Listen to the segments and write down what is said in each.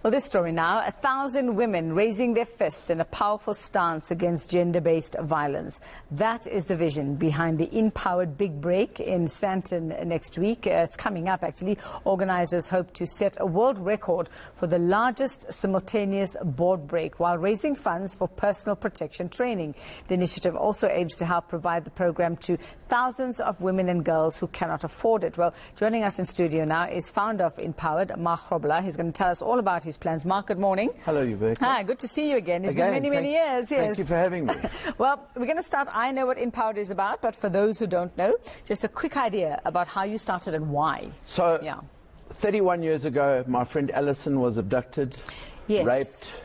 Well, this story now, 1,000 women raising their fists in a powerful stance against gender-based violence. That is the vision behind the INpowered Big Break in Sandton next week. It's coming up, actually. Organizers hope to set a world record for the largest simultaneous board break while raising funds for personal protection training. The initiative also aims to help provide the program to thousands of women and girls who cannot afford it. Well, joining us in studio now is founder of INpowered, Mark Grobbelaar. He's going to tell us all about his plans. Mark, good morning. Hello, Yvette. Hi, good to see you again. It's been many years. Yes. Thank you for having me. Well, we're going to start. I know what INpowered is about, but for those who don't know, just a quick idea about how you started and why. So, 31 years ago, my friend Alison was abducted, raped,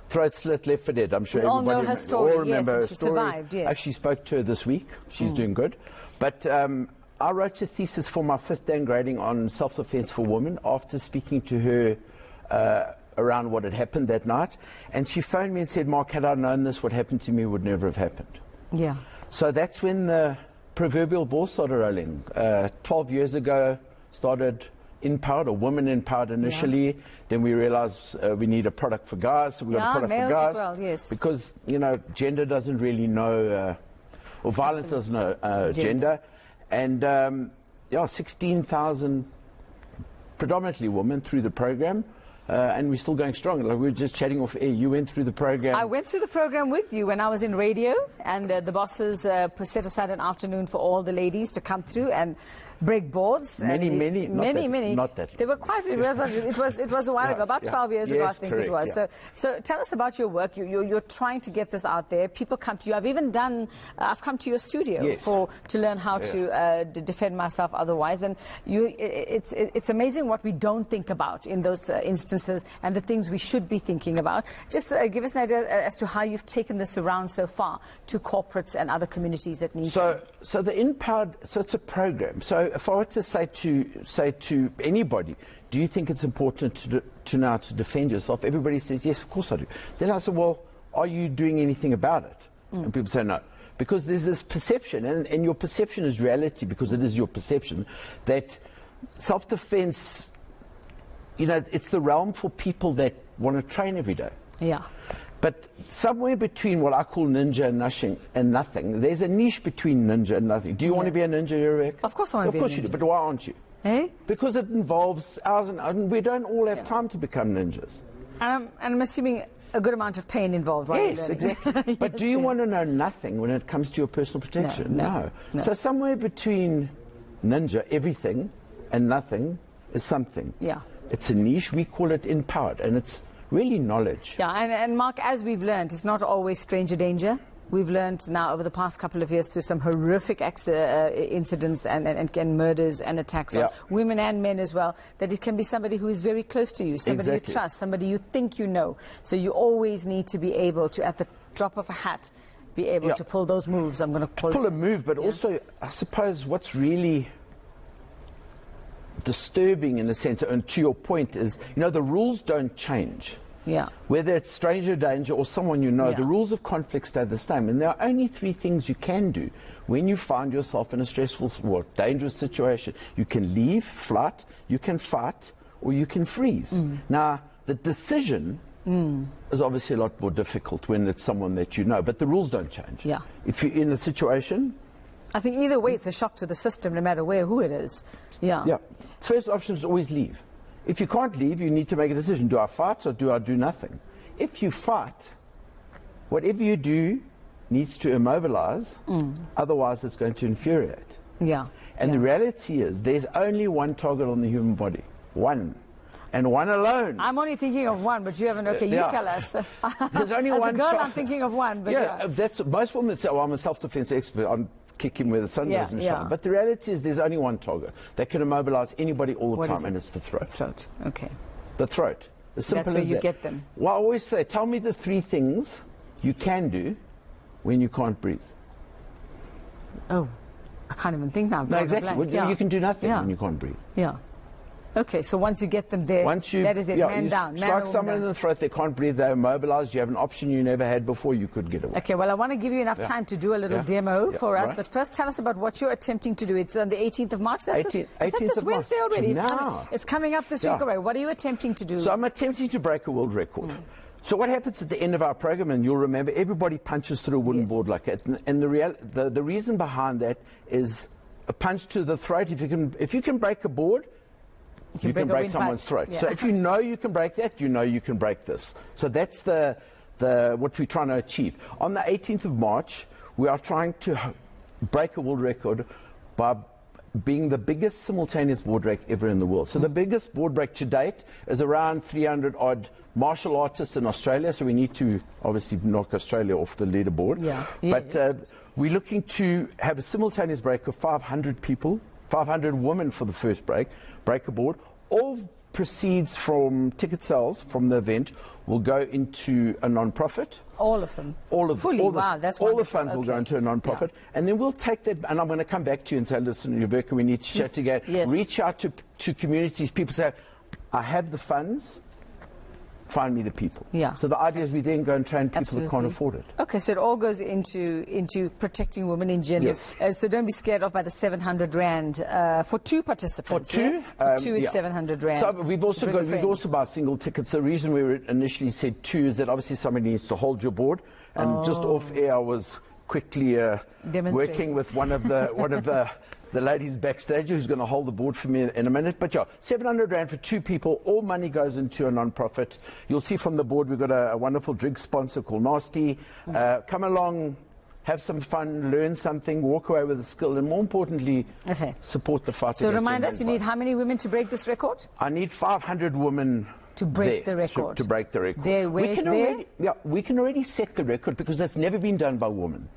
throat slit, left for dead. I'm sure all everybody know her story. all remember her she story. Survived, yes. I actually spoke to her this week. She's doing good. But I wrote a thesis for my 5th Dan grading on self-defense for women after speaking to her around what had happened that night. And she phoned me and said, Mark, had I known this, what happened to me would never have happened. Yeah. So that's when the proverbial ball started rolling. 12 years ago, started INpowered, or Woman INpowered initially. Yeah. Then we realized we need a product for guys, so we got a product for guys. As well, yes. Because, you know, gender doesn't really know, or violence doesn't know gender. And, 16,000 predominantly women through the program. And we're still going strong. Like we were just chatting off air. You went through the program. I went through the program with you when I was in radio, and the bosses set aside an afternoon for all the ladies to come through and break boards. Many. Not that. They were quite. It was a while ago, about 12 years ago, I think correct, it was. Yeah. So tell us about your work. You're trying to get this out there. People come to you. I've come to your studio to learn how to defend myself otherwise. And it's amazing what we don't think about in those instances and the things we should be thinking about. Just give us an idea as to how you've taken this around so far to corporates and other communities that need. So the INpowered. So it's a program. So if I were to say to anybody, do you think it's important to know how to defend yourself? Everybody says, yes, of course I do. Then I said, well, are you doing anything about it? And people say no. Because there's this perception, and your perception is reality because it is your perception, that self-defense, you know, it's the realm for people that want to train every day. Yeah. But somewhere between what I call ninja and nothing, there's a niche between ninja and nothing. Do you want to be a ninja, Eric? Of course I want to be a ninja. Of course you do, but why aren't you? Eh? Because it involves hours and we don't all have time to become ninjas. And I'm assuming a good amount of pain involved, right? Yes, exactly. But do you want to know nothing when it comes to your personal protection? No. So somewhere between ninja, everything, and nothing is something. Yeah. It's a niche. We call it INpowered, and it's really knowledge. Yeah, and Mark, as we've learned, it's not always stranger danger. We've learned now over the past couple of years through some horrific incidents and murders and attacks on women and men as well, that it can be somebody who is very close to you, somebody you trust, somebody you think you know. So you always need to be able to, at the drop of a hat, be able to pull those moves. I'm going to pull a move, but also, I suppose, what's really disturbing in a sense, and to your point, is, you know, the rules don't change. Yeah. Whether it's stranger danger or someone you know, the rules of conflict stay the same. And there are only 3 things you can do when you find yourself in a stressful or dangerous situation. You can leave, flight, you can fight, or you can freeze. Now, the decision is obviously a lot more difficult when it's someone that you know, but the rules don't change. Yeah. If you're in a situation... I think either way it's a shock to the system, no matter who it is. Yeah. Yeah. First option is always leave. If you can't leave, you need to make a decision. Do I fight or do I do nothing? If you fight, whatever you do needs to immobilize, otherwise it's going to infuriate. Yeah. And the reality is there's only one target on the human body. One. And one alone. I'm only thinking of one, but you haven't. Okay, you tell us. There's only As one a girl, I'm thinking of one. But that's most women say, oh, I'm a self-defense expert. I'm kick him where the sun doesn't shine. But the reality is there's only one target that can immobilize anybody all the time, and it's the throat. The throat, okay. The throat. As simple That's where as you that. get them. Well, I always say, tell me the 3 things you can do when you can't breathe. Oh, I can't even think now. No, exactly. Well, you can do nothing when you can't breathe. Yeah. Okay, so once you get them there, that is it, man down. Strike someone in the throat, they can't breathe, they're immobilized, you have an option you never had before, you could get away. Okay, well, I want to give you enough time to do a little demo for us, but first tell us about what you're attempting to do. It's on the 18th of March. That's 18th this of Wednesday March. already. Now. It's coming up this week already. What are you attempting to do? So I'm attempting to break a world record. So what happens at the end of our program, and you'll remember, everybody punches through a wooden board like that. And the reason behind that is a punch to the throat. If you can break a board, you can break someone's throat. Yeah. So if you know you can break that, you know you can break this. So that's what we're trying to achieve. On the 18th of March, we are trying to break a world record by being the biggest simultaneous board break ever in the world. So the biggest board break to date is around 300 odd martial artists in Australia. So we need to obviously knock Australia off the leaderboard. But we're looking to have a simultaneous break of 500 people, 500 women for the first break a board. All proceeds from ticket sales from the event will go into a non-profit. All of them? Fully, wow, that's all the funds will go into a non-profit. Yeah. And then we'll take that, and I'm going to come back to you and say, listen, Rebecca, we need to chat together. Reach out to communities. People say, I have the funds, find me the people. So the idea is we then go and train people that can't afford it. Okay, so it all goes into protecting women in general. So don't be scared off by the 700 Rand for two participants. For two? For two, it's 700 Rand. So we've also buy single tickets. The reason we initially said two is that obviously somebody needs to hold your board. And just off air, I was quickly working with one of the ladies backstage who's going to hold the board for me in a minute. But 700 Rand for two people. All money goes into a non-profit. You'll see from the board we've got a wonderful drink sponsor called Nasty. Come along, have some fun, learn something, walk away with a skill, and more importantly, support the fight. So remind us, you need how many women to break this record? I need 500 women to break the record. To break the record. We can already set the record because that's never been done by women.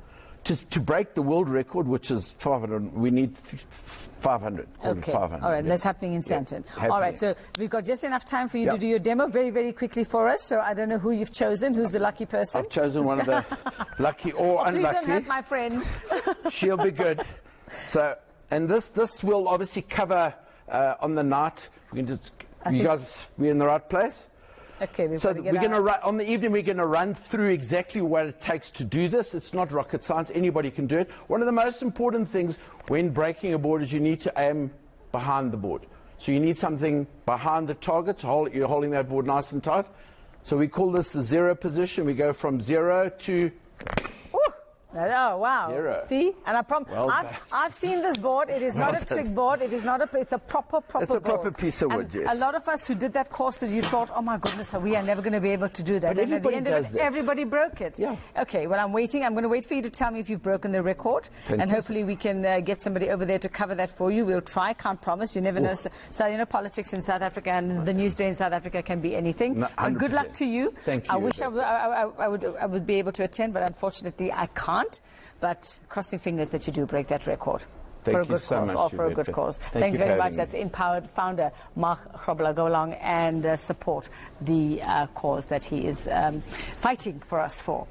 To break the world record, which is 500, we need 500. Okay. 500. All right, that's happening in Sandton. All right, so we've got just enough time for you to do your demo very, very quickly for us. So I don't know who you've chosen. Who's the lucky person? I've chosen one of the lucky or unlucky. Please don't hurt my friend. She'll be good. So, and this will obviously cover on the night. You guys, we're in the right place? Okay, so we're going to run on the evening. We're going to run through exactly what it takes to do this. It's not rocket science. Anybody can do it. One of the most important things when breaking a board is you need to aim behind the board. So you need something behind the target. You're holding that board nice and tight. So we call this the zero position. We go from 0 to. Oh, wow. Zero. See? And I promise, I've seen this board. It is not a trick board. It is not it's a proper It's a proper piece of wood, A lot of us who did that course, you thought, oh my goodness, we are never going to be able to do that. But and at the end of it, everybody broke it. Yeah. Okay, well, I'm waiting. I'm going to wait for you to tell me if you've broken the record. And hopefully we can get somebody over there to cover that for you. We'll try, can't promise. You never know. So, politics in South Africa and the news day in South Africa can be anything. No, but good luck to you. Thank you. I wish I would be able to attend, but unfortunately I can't. But crossing fingers that you do break that record. For a good cause, or for a good cause. Thanks very much. That's INpowered founder Mark Grobbelaar. Go along and support the cause that he is fighting for us for.